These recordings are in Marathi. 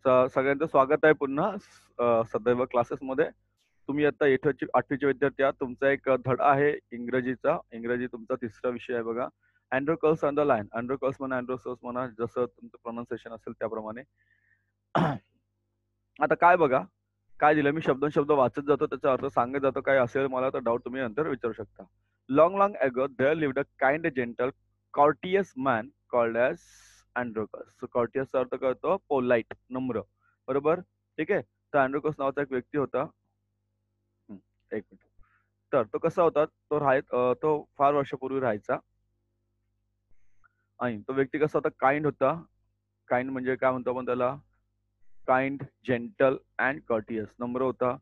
सगळ्यांचं स्वागत आहे पुन्हा सदैव क्लासेसमध्ये. तुम्ही आता 8वीचे विद्यार्थी आहात. तुमचा एक धडा आहे इंग्रजीचा. इंग्रजी तुमचा 3रा विषय आहे बघा. Androcles on the line. Androcles म्हणा, अँड्रो सोर्स म्हणा, जसं तुमचं प्रोनाउन्सिएशन असेल त्याप्रमाणे. आता काय बघा, काय दिलं मी शब्द वाचत जातो, त्याचा अर्थ सांगत जातो. काय असेल मला तर डाऊट तुम्ही नंतर विचारू शकता. Long long ago there lived a kind gentle courteous man called as Androcles. So कॉर्टियसचा अर्थ काय होतो? पोलाइट, नम्र. बरोबर, ठीक आहे. तर अँड्रोकस नावाचा एक व्यक्ती होता. एक मिनिट. तर तो कसा होता? तो फार वर्षापूर्वी राहायचा. आणि तो व्यक्ती कसा होता? काइंड होता. काइंड म्हणजे काय म्हणतो आपण त्याला? Kind, gentle and courteous. नम्र होता,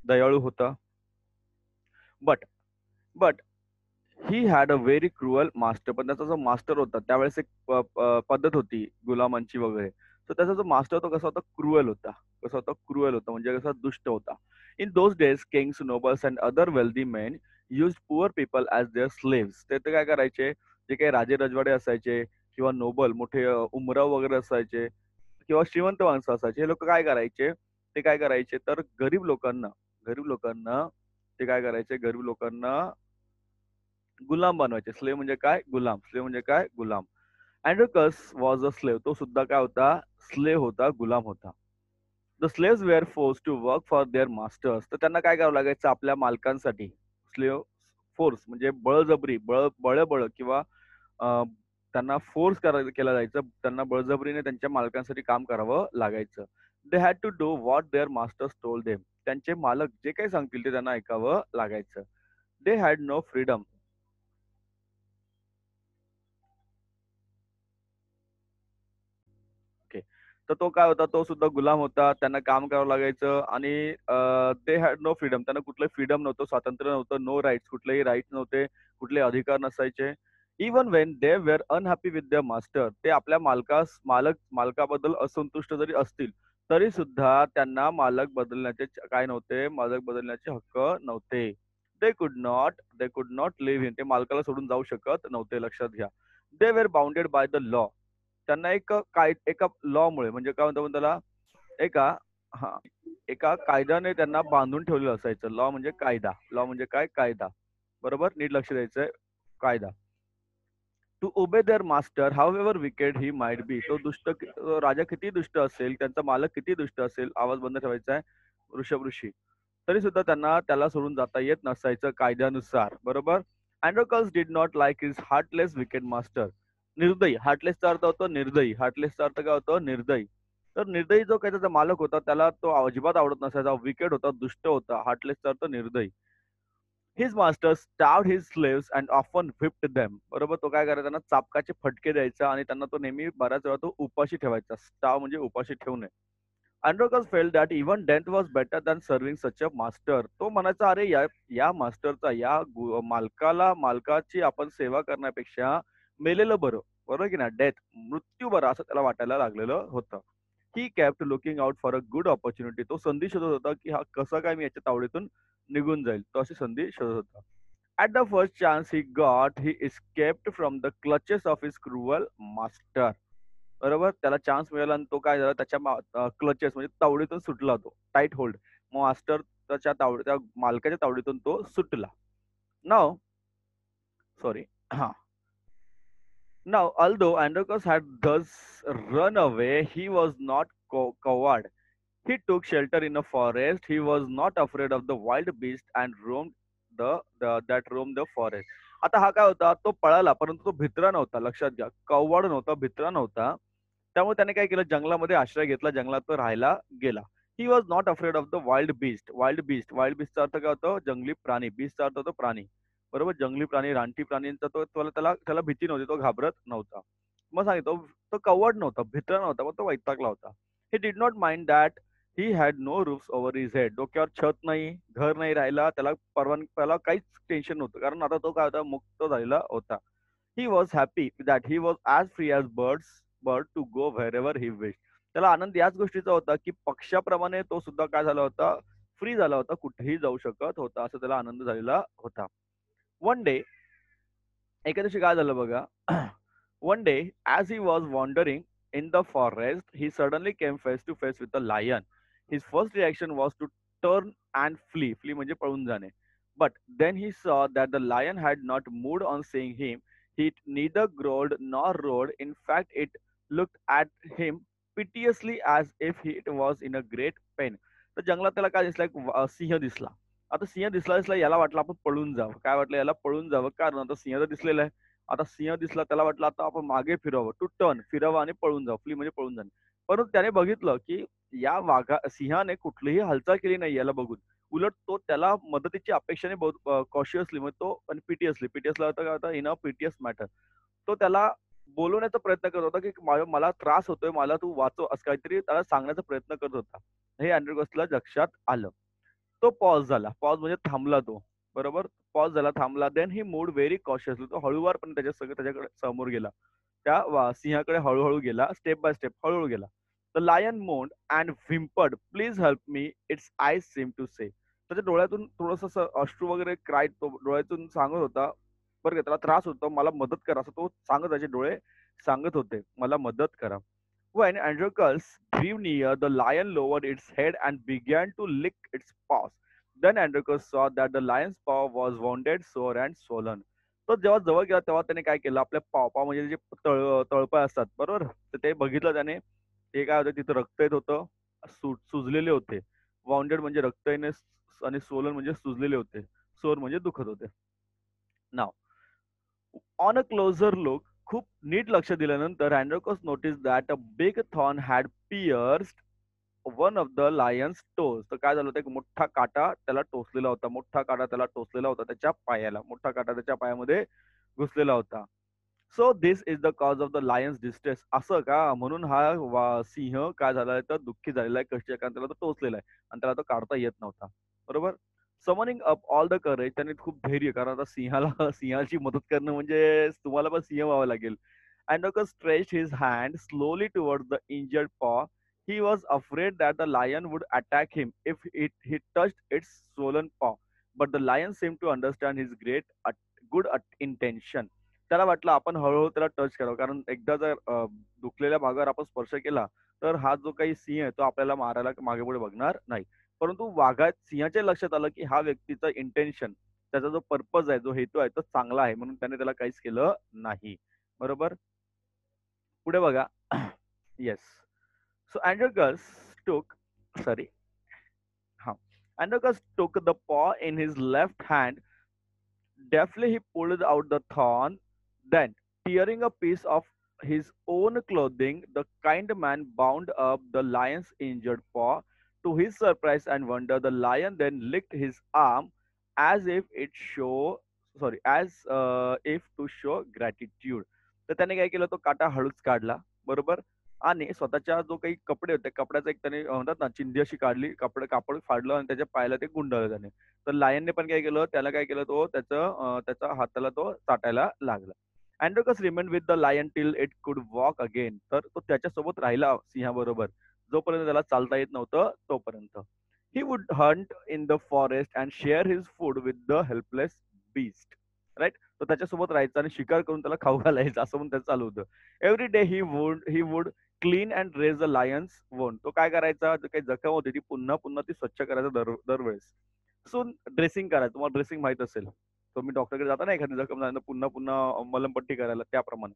दयाळू होता. But but he had a very cruel master. पण त्याचा जो मास्टर होता त्यावेळेस एक पद्धत होती गुलामांची वगैरे. तर त्याचा जो मास्टर होता कसा होता? क्रुअल होता. कसा होता? क्रुअल होता म्हणजे कसा? दुष्ट होता. In those days Kings, nobles and other wealthy main use poor people as there slaves. ते काय करायचे? जे काही राजे रजवाडे असायचे किंवा नोबल मोठे उमराव वगैरे असायचे किंवा श्रीमंत माणसं असायचे, हे लोक काय करायचे? ते काय करायचे तर गरीब लोकांना ते काय करायचे? गरीब लोकांना गुलाम बनवायचे. स्लेव्ह म्हणजे काय? गुलाम. स्लेव्ह म्हणजे काय? गुलाम. Androcles was a slave. तो सुद्धा काय होता? स्लेव्ह होता, गुलाम होता. The slaves were force to work for their masters. तर त्यांना काय करावं लागायचं? आपल्या मालकांसाठी. स्लेव्ह फोर्स म्हणजे बळजबरी, बळबळ किंवा अ, त्यांना फोर्स केला जायचं. त्यांना बळजबरीने त्यांच्या मालकांसाठी काम करावं लागायचं. They had to do what their masters told them. त्यांचे मालक जे काही सांगतील ते त्यांना ऐकावं लागायचं. They had no freedom. Okay. तर तो काय होता? तो सुद्धा गुलाम होता. त्यांना काम करावं लागायचं आणि दे हॅड नो फ्रीडम. त्यांना कुठलंही फ्रीडम नव्हतं, स्वातंत्र्य नव्हतं, नो राईट्स, कुठलेही राईट्स नव्हते, कुठले अधिकार नसायचे. Even when they were unhappy with their master. ते आपल्या मालकाबद्दल असंतुष्ट जरी असतील, तरी सुद्धा त्यांना मालक बदलण्याचे हक्क नव्हते. They could not live in. ते मालकाला सोडून जाऊ शकत नव्हते, लक्षात घ्या. They were bounded by the law. त्यांना एका लॉमुळे म्हणजे काय म्हणतो आपण त्याला? एका हा एका कायद्याने त्यांना बांधून ठेवलेलं असायचं. लॉ म्हणजे कायदा. लॉ म्हणजे काय? कायदा. बरोबर, नीट लक्ष द्यायचंय. कायदा. To obey their master however wicked he might be. तो राजा किती दुष्ट असेल, त्यांचा मालक किती दुष्ट असेल, आवाज बंद ठेवायचा आहे ऋषभ ऋषी, तरी सुद्धा त्यांना त्याला सोडून जाता येत नसायचं कायद्यानुसार. बरोबर. Androcles did not like his heartless wicked master. निर्दयी. हार्टलेसचा अर्थ होतो निर्दयी. हार्टलेसचा अर्थ काय होतो? निर्दयी. तर निर्दयी जो काही त्याचा मालक होता त्याला तो अजिबात आवडत नसायचा. विकेड होता, दुष्ट होता. हार्टलेसचा अर्थ निर्दयी. His master starved his slaves and often whipped them. बरोबर, तो काय करायचा? त्यांना चापकाचे फटके द्यायचा आणि त्यांना तो नेहमी बऱ्याच वेळा तो उपाशी ठेवायचा. स्टाव म्हणजे उपाशी ठेवणे. Androcles felt that even death was better than serving such a master. तो म्हणायचा, अरे या मास्टरचा, मालकाची आपण सेवा करण्यापेक्षा मेलेलं बरं. बरोबर की ना? डेथ, मृत्यू बरा, असं त्याला वाटायला लागलेलं होतं. He kept looking out for a good opportunity. तो संधी शोधत होता की हा कसं काय मी याच्या तावडीतून निघून जाईल. तो अशी संधी शोधत होता. At the first chance he got he escaped from the clutches of his cruel master. बरोबर, त्याला चान्स मिळाला आणि तो काय झाला? त्याच्या क्लचेस म्हणजे तावडीतून सुटला तो. Tight hold. मास्टर त्या मालकाच्या तावडीतून तो सुटला. नाव सॉरी हा Now, although Androcus had thus run away, he was not coward. He took shelter in a forest. He was not afraid of the wild beast and roamed that roamed the forest. आता हा काय होता? तो पळाला, परंतु तो भित्रा नव्हता. लक्षात घ्या. कव्वाड नव्हता, भित्रा नव्हता. त्यामुळे त्याने काय केलं? जंगलामध्ये आश्रय घेतला. जंगलात तो राहायला गेला. He was not afraid of the wild beast. Wild बीस्टचा अर्थ काय होतो? जंगली प्राणी. बीस्टचा अर्थ होतो प्राणी. बरोबर, जंगली प्राणी, रानटी प्राण्यांचा त्याला भीती नव्हती. तो घाबरत नव्हता. मग सांगितलं तो कवड नव्हता, भित्रा नव्हता, पण तो वैतागला होता. He did not mind that he had no roofs over his head. डोक्यावर छत नाही, घर नाही राहिला. त्याला काहीच टेन्शन नव्हतं, कारण आता तो काय होता? मुक्त झालेला होता. He was happy that he was as free as bird to go wherever he wish. त्याला आनंद याच गोष्टीचा होता की पक्षाप्रमाणे तो सुद्धा काय झाला होता? फ्री झाला होता, कुठेही जाऊ शकत होता. असं त्याला आनंद झालेला होता. वन डे, एका दिवशी काय झालं बघा. One day as he was wandering in the forest, he suddenly came face to face with a lion. His first reaction was to turn and flee. Flee म्हणजे पळून जाणे. But then he saw that the lion had not moved on seeing him. It neither growled nor roared. In fact, it looked at him piteously as if it was in a great pain. तर जंगलात त्याला काय दिसला? एक सिंह दिसला. आता सिंह दिसला दिसला याला वाटलं आपण पळून जावं. काय वाटलं याला पळून जावं कारण आता सिंह तर दिसलेला आहे. आता सिंह दिसला त्याला वाटलं आता आपण मागे फिरावं. टू टर्न फिरावं आणि पळून जावं. फ्ली म्हणजे पळून जाणे. परंतु त्याने बघितलं की या सिंहाने कुठलीही हालचाल केली नाही याला बघून. उलट तो त्याला मदतीची अपेक्षेने बहुत कॉशियसली म्हणजे तो आणि पिटियसली होता काय होता इन अ पिटियस मॅटर. तो त्याला बोलवण्याचा प्रयत्न करत होता, की मला त्रास होतोय, मला तू वाचव असं काहीतरी त्याला सांगण्याचा प्रयत्न करत होता. हे अँड्रोगसला लक्षात आलं. तो पॉज झाला. पॉज म्हणजे थांबला तो. बरोबर? पॉज झाला, थांबला. Then he moved very cautiously. तो हळूवारपणे त्याच्याकडे समोर गेला. त्या सिंहाकडे हळू गेला. स्टेप बाय स्टेप हळू गेला. The lion moaned and whimpered, "please help me, its eyes seem to say." त्याच्या डोळ्यातून थोडंसं असं अश्रू वगैरे तो डोळ्यातून सांगत होता, बरं का, त्याला त्रास होतो, मला मदत करा, असं तो त्याचे डोळे सांगत होते, मला मदत करा. When Androcles drew near, the lion lowered its head and began to lick its paws. Then Androcles saw that the lion's paw was wounded, sore, and swollen. तो जेव्हा जवळ गेला तेव्हा त्याने काय केलं, आपल्या पाव म्हणजे जे तळपाय असतात बरोबर, तर ते बघितलं त्याने. ते काय होतं, तिथं रक्त येत होतं, सुजलेले होते. वाउंडेड म्हणजे रक्त येणे आणि सोलन म्हणजे सुजलेले होते. सोर म्हणजे दुखत होते. Now on a closer look, खूप नीट लक्ष दिल्यानंतर Androcles notice that a big thorn had pierced one of the lion's toes. तर काय झालं होतं, एक मोठा काटा त्याला टोचलेला होता. मोठा काटा त्याला टोचलेला होता त्याच्या पायाला. मोठा काटा त्याच्या पायामध्ये घुसलेला होता. So this is the cause of the lion's distress. असं का? म्हणून हा सिंह काय झालाय तर दुःखी झालेला आहे, कष्टी आहे, कारण त्याला तो टोचलेला आहे आणि त्याला तो काढता येत नव्हता. बरोबर? Summoning up all the courage, त्याने खूप धैर्य, कारण आता सिंहाला सिंहाची मदत करणं म्हणजे तुम्हाला पण सिंह व्हावं लागेल. Androcus stretched his hand slowly towards the injured paw. He was afraid that the lion would attack him if he touched its swollen paw. But the lion seemed to understand his good intention. त्याला वाटलं आपण हळूहळू त्याला टच करावं, कारण एकदा जर दुखलेल्या भागावर आपण स्पर्श केला तर हा जो काही सिंह आहे तो आपल्याला मारायला मागे पुढे बघणार नाही. परंतु सिंहाच्या लक्षात आलं की हा व्यक्तीचा इंटेन्शन, त्याचा जो पर्पज आहे, जो हेतू आहे तो चांगला आहे, म्हणून त्याने त्याला काहीच केलं नाही. बरोबर? पुढे बघा. येस. सो अँड्रोगस टूक सॉरी हा अँड्रोगस टूक द पॉ in his left hand. Deftly he pulled out the thorn. Then, tearing a piece of his own clothing, the kind man bound up the lion's injured paw. To his surprise and wonder, the lion then licked his arm as if it show as if to show gratitude. तर त्याने काय केलं, तो काटा हळूच काढला. बरोबर? आणि स्वतःच्या जो काही कपडे होते, कपड्याचा एक त्याने म्हणतात ना चिंधी अशी काढली, कापड फाडलं आणि त्याच्या पायाला ते गुंडाळलं त्याने. तर लायनने पण काय केलं, त्याला काय केलं, तो त्याच्या हाताला तो चाटायला लागला. Androcles remain with the lion till it could walk again. तर तो त्याच्यासोबत राहिला सिंहाबरोबर, जोपर्यंत त्याला चालता येत नव्हतं तोपर्यंत. He would hunt in the forest and share his food with the helpless beast. Right? तो त्याच्यासोबत राहायचा आणि शिकार करून त्याला खाऊ घालायचं, असं म्हणून त्याचं चालू होतं. Every day he would clean and rage the lion's wound. तो काय करायचा, जो काही जखम होती ती पुन्हा पुन्हा ती स्वच्छ करायचा दरवेळेस. सून ड्रेसिंग करायचं. तुम्हाला ड्रेसिंग माहित असेल. तुम्ही डॉक्टरकडे जाता ना एखादी जखम झाल्यानंतर पुन्हा पुन्हा मलमपट्टी करायला, त्याप्रमाणे.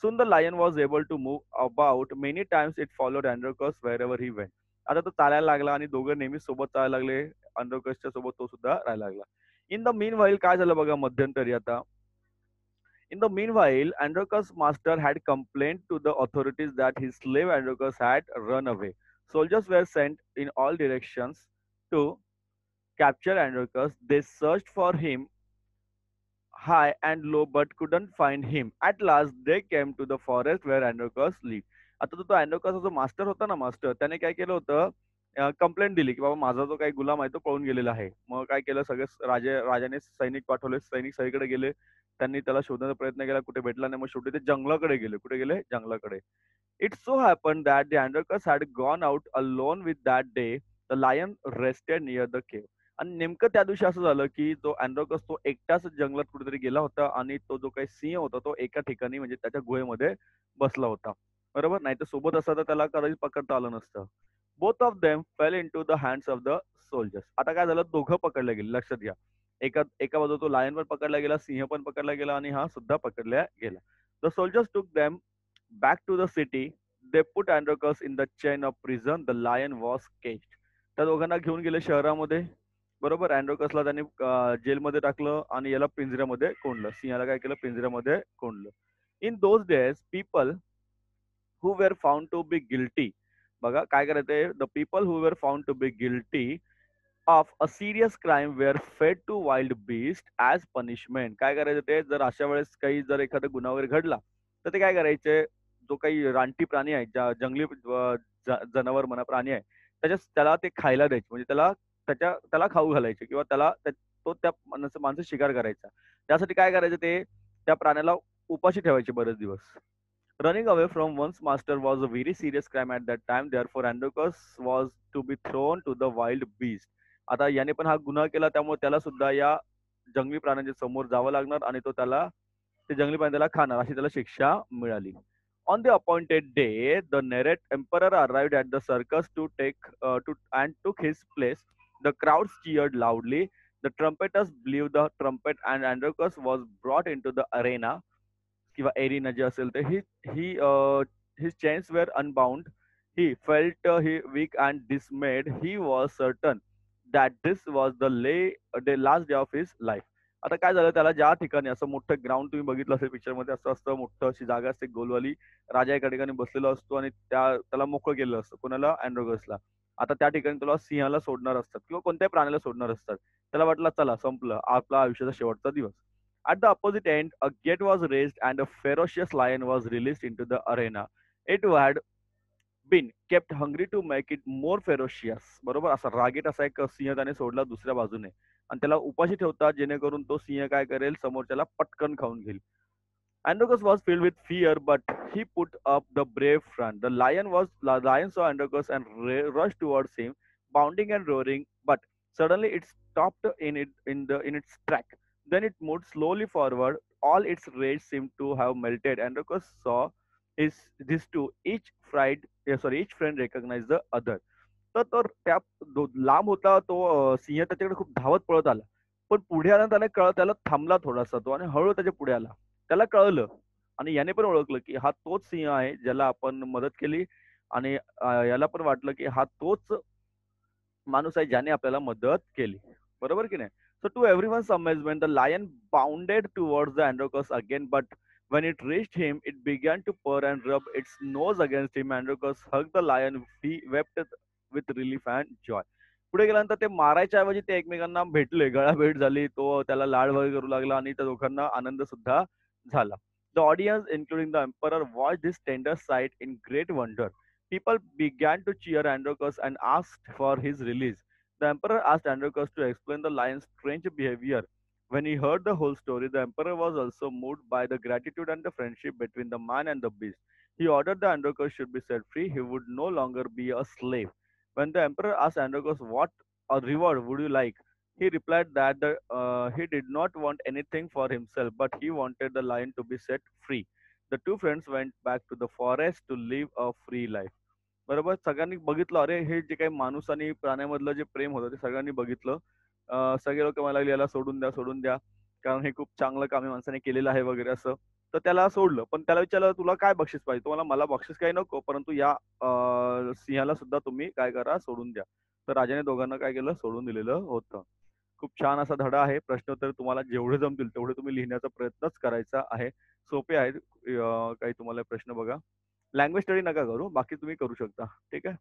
Soon the lion was able to move about. Many times it followed Androcus wherever he went. आता तो चालायला लागला आणि दोघं नेहमी सोबत चालायला लागले. Androcusच्या सोबत तो सुद्धा राहायला लागला. इन द मीन व्हाईल काय झालं बघा मध्यंतरी आता. In the meanwhile, Androcus' master had complained to the authorities that his slave Androcus had run away. Soldiers were sent in all directions to capture Androcus. They searched for him high and low but couldn't find him. At last they came to the forest where Androcus lived. आता तो अँड्रोकसचा जो मास्टर होता ना, त्याने काय केलं होतं, कंप्लेंट दिली की बाबा माझा जो काही गुलाम आहे तो पळून गेलेला आहे. मग काय केलं, सगळे राजाने सैनिक पाठवले. सैनिक सगळीकडे गेले. त्यांनी त्याला शोधण्याचा प्रयत्न केला, कुठे भेटला नाही. मग शेवटी ते जंगलाकडे गेले. कुठे गेले? जंगलाकडे. It so happened that the Androcus had gone out alone with that day. The lion rested near the cave. आणि नेमकं त्या दिवशी असं झालं की तो अँड्रोकस तो एकटाच जंगलात कुठेतरी गेला होता आणि तो जो काही सिंह होता तो एका ठिकाणी म्हणजे त्याच्या गुहेमध्ये बसला होता. बरोबर. नाहीतर सोबत असता तर त्याला कदाचित पकडता आलं नसतं. Both of them fail into the hands of the soldiers. आता काय झालं, दोघं पकडले गेले. लक्षात घ्या. एका एका बाजूला तो लायन पण पकडला गेला, सिंह पण पकडला गेला आणि हा सुद्धा पकडला गेला. The soldiers took them back to the city. They put Androcles in the chain of prison. The lion was caged. त्या दोघांना घेऊन गेले शहरामध्ये. बरोबर. अँड्रोकसला त्यांनी जेलमध्ये टाकलं आणि याला पिंजऱ्यामध्ये कोंडलं. सिंहाला काय केलं, पिंजऱ्यामध्ये कोंडलं. In those days people who were found to be guilty. बघा काय करायचंय, the people who were found to be guilty of a serious crime were fed to wild beast as punishment. काय करायचं ते, जर अशा वेळेस काही जर एखादा गुन्हा वगैरे घडला तर ते काय करायचे, जो काही रानटी प्राणी आहे, जंगली जनावर म्हणा, प्राणी आहे, त्याला ते खायला द्यायचे. म्हणजे त्याला खाऊ घालायचे किंवा तो त्या माणसं शिकार करायचा. त्यासाठी काय करायचं ते, त्या प्राण्याला उपाशी ठेवायचे बरेच दिवस. Running away from one's master was a very serious crime at that time. Therefore, Androcus was to be thrown to the wild beast. आता याने पण हा गुन्हा केला, त्यामुळे त्याला सुद्धा या जंगली प्राण्यांच्या समोर जावं लागणार आणि ते जंगली प्राणी त्याला खाणार, अशी त्याला शिक्षा मिळाली. On the appointed day, the Nerate emperor arrived at the circus and took his place. The crowds cheered loudly. The trumpeters blew the trumpet, and Androcus was brought into the arena किंवा एरिना जे असेल ते ही his chains were unbound. He felt he weak and dismayed. He was certain that this was the last day of his life. आता काय झालं, त्याला ज्या ठिकाणी असं मोठं ग्राउंड तुम्ही बघितलं असेल पिक्चरमध्ये, असं असतं मोठं, अशी जागा असते गोलवाली, राजा एका ठिकाणी बसलेला असतो आणि त्याला मोकळं केलेलं असतं, कोणाला, अँड्रोगसला. आता त्या ठिकाणी तुला सिंहाला सोडणार असतात किंवा कोणत्याही प्राण्याला सोडणार असतात. त्याला वाटलं चला संपलं, आपला आयुष्याचा शेवटचा दिवस. At the opposite end, a gate was raised and a ferocious lion was released into the arena. It had been kept hungry to make it more ferocious. बरोबर, असा रागीट असा एक सिंह त्याने सोडला दुसऱ्या बाजूने आणि त्याला उपाशी ठेवतात, जेणेकरून तो सिंह काय करेल, समोरच्याला पटकन खाऊन घेईल. Androcus was filled with fear, but he put up the brave front. The lion saw Androcus and rushed towards him, bounding and roaring. But suddenly it stopped in its track. Then it moved slowly forward. All its rage seemed to have melted. Androcus saw these two. Each friend recognized the other. तर त्या लांब होता तो सिंह, त्याच्याकडे खूप धावत पळत आला. पण पुढे आल्यानंतर त्याला थांबला थोडासा तो आणि हळू त्याच्या पुढे आला. त्याला कळलं आणि याने पण ओळखलं, की हा तोच सिंह आहे ज्याला आपण मदत केली आणि याला पण वाटलं, की हा तोच माणूस आहे ज्याने आपल्याला मदत केली. बरोबर की नाही? So to everyone's amazement, the lion bounded towards the Androcus again, but when it reached him, it began to purr and rub its nose against him. Androcus hugged the lion. He wept with relief and joy. पुढे गेल्यानंतर ते मारायच्या ऐवजी ते एकमेकांना भेटले, गळाभेट झाली. तो त्याला लाड वगैरे करू लागला आणि त्या दोघांना आनंद सुद्धा झाला. The audience, including the emperor, watched this tender sight in great wonder. People began to cheer Androcus and asked for his release. The emperor asked Androcus to explain the lion's strange behavior. When he heard the whole story, the emperor was also moved by the gratitude and the friendship between the man and the beast. He ordered that Androcus should be set free. He would no longer be a slave. When the emperor asked Androcus what a reward would you like, he replied that he did not want anything for himself, but he wanted the lion to be set free. The two friends went back to the forest to live a free life. बरोबर. सगळ्यांनी बघितलं, अरे हे जे काही माणूस आणि प्राण्यामधलं जे प्रेम होतं ते सगळ्यांनी बघितलं. सगळे लोक मला लागले, याला सोडून द्या, सोडून द्या, कारण हे खूप चांगलं काम या माणसाने केलेलं आहे वगैरे असं. तर त्याला सोडलं. पण त्याला विचारलं, तुला काय बक्षीस पाहिजे? तो मला बक्षीस काही नको, परंतु या सिंहाला सुद्धा तुम्ही काय करा, सोडून द्या. तर राजाने दोघांना काय केलं, सोडून दिलेलं होतं. खूप छान असा धडा आहे. प्रश्नोत्तर तुम्हाला जेवढे जमतील तेवढे तुम्ही लिहिण्याचा प्रयत्नच करायचा आहे. सोपे आहेत. काही तुम्हाला प्रश्न बघा. लँग्वेज स्टडी नका करू, बाकी तुम्ही करू शकता. ठीक आहे.